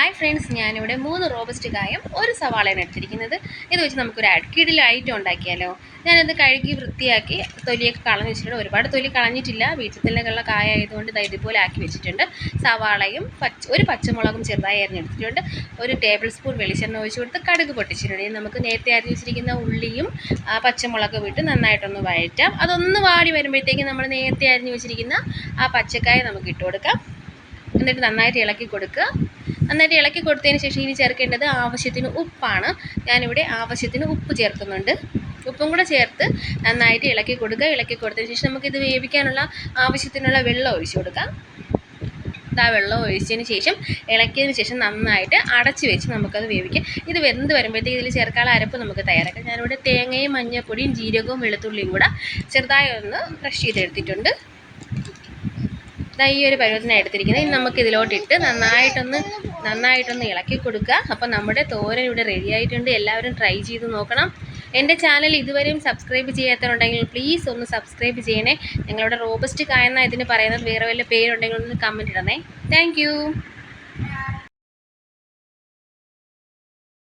Hi friends, ഞാനിവിടെ 3 robust കായം ഒരു സവാളയാണ് എടുത്തിരിക്കുന്നത്. ഇത് വെച്ച് നമുക്കൊരു കിടിലൻ ഐറ്റം ഉണ്ടാക്കിയാലോ. ഞാനത് കഴുകി വൃത്തിയാക്കി തൊലിയൊക്കെ കളഞ്ഞ് വെച്ചിട്ടുണ്ട്. ഒരുപാട് തൊലി കളഞ്ഞിട്ടില്ല, വീട്ടിൽ തന്നെ ഉള്ള കായ ആയതുകൊണ്ട് ഇതുപോലെ ആക്കി വെച്ചിട്ടുണ്ട്. സവാളയും ഒരു പച്ചമുളകും ചെറുതായി അരിഞ്ഞെടുത്തിട്ടുണ്ട്. ഒരു ടേബിൾ സ്പൂൺ വെളിച്ചെണ്ണ ഒഴിച്ച് കൊടുത്ത് കടുക് പൊട്ടിച്ചിട്ടുണ്ട്. നമുക്ക് നേരത്തെ അരിഞ്ഞ് വെച്ചിരിക്കുന്ന ഉള്ളിയും പച്ചമുളകും ഇട്ട് നന്നായിട്ടൊന്ന് വഴറ്റാം. അതൊന്ന് വാടി വരുമ്പോഴത്തേക്ക് നമ്മൾ നേരത്തെ അരിഞ്ഞ് വെച്ചിരിക്കുന്ന ആ പച്ചക്കായ നമുക്ക് ഇട്ട് കൊടുക്കാം. എന്നിട്ട് നന്നായിട്ട് ഇളക്കി കൊടുക്കുക. നന്നായിട്ട് ഇളക്കി കൊടുത്തതിന് ശേഷം ഇനി ചേർക്കേണ്ടത് ആവശ്യത്തിന് ഉപ്പാണ്. ഞാനിവിടെ ആവശ്യത്തിന് ഉപ്പ് ചേർക്കുന്നുണ്ട്. ഉപ്പും കൂടെ ചേർത്ത് നന്നായിട്ട് ഇളക്കി കൊടുക്കുക. ഇളക്കി കൊടുത്തതിന് ശേഷം നമുക്കിത് വേവിക്കാനുള്ള ആവശ്യത്തിനുള്ള വെള്ളം ഒഴിച്ചു കൊടുക്കാം. ആ വെള്ളം ഒഴിച്ചതിന് ശേഷം ഇളക്കിയതിന് ശേഷം നന്നായിട്ട് അടച്ച് വെച്ച് നമുക്കത് വേവിക്കാം. ഇത് വെന്ത് വരുമ്പോഴത്തേക്ക് ഇതിൽ ചേർക്കാനുള്ള അരപ്പ് നമുക്ക് തയ്യാറാക്കാം. ഞാനിവിടെ തേങ്ങയും മഞ്ഞൾപ്പൊടിയും ജീരകവും വെളുത്തുള്ളിയും കൂടെ ചെറുതായി ഒന്ന് ക്രഷ് ചെയ്തെടുത്തിട്ടുണ്ട്. ഈ ഒരു പരുവത്തിന് എടുത്തിരിക്കുന്നത്. ഇനി നമുക്ക് ഇതിലോട്ടിട്ട് നന്നായിട്ടൊന്ന് ഇളക്കി കൊടുക്കുക. അപ്പോൾ നമ്മുടെ തോരൻ ഇവിടെ റെഡി ആയിട്ടുണ്ട്. എല്ലാവരും ട്രൈ ചെയ്ത് നോക്കണം. എൻ്റെ ചാനൽ ഇതുവരെയും സബ്സ്ക്രൈബ് ചെയ്യാത്തവരുണ്ടെങ്കിൽ പ്ലീസ് ഒന്ന് സബ്സ്ക്രൈബ് ചെയ്യണേ. ഞങ്ങളുടെ റോബസ്റ്റ് കായ എന്നാണ് ഇതിന് പറയുന്നത്. വേറെ വല്ല പേരുണ്ടെങ്കിൽ ഒന്ന് കമൻറ്റ് ഇടണേ. താങ്ക്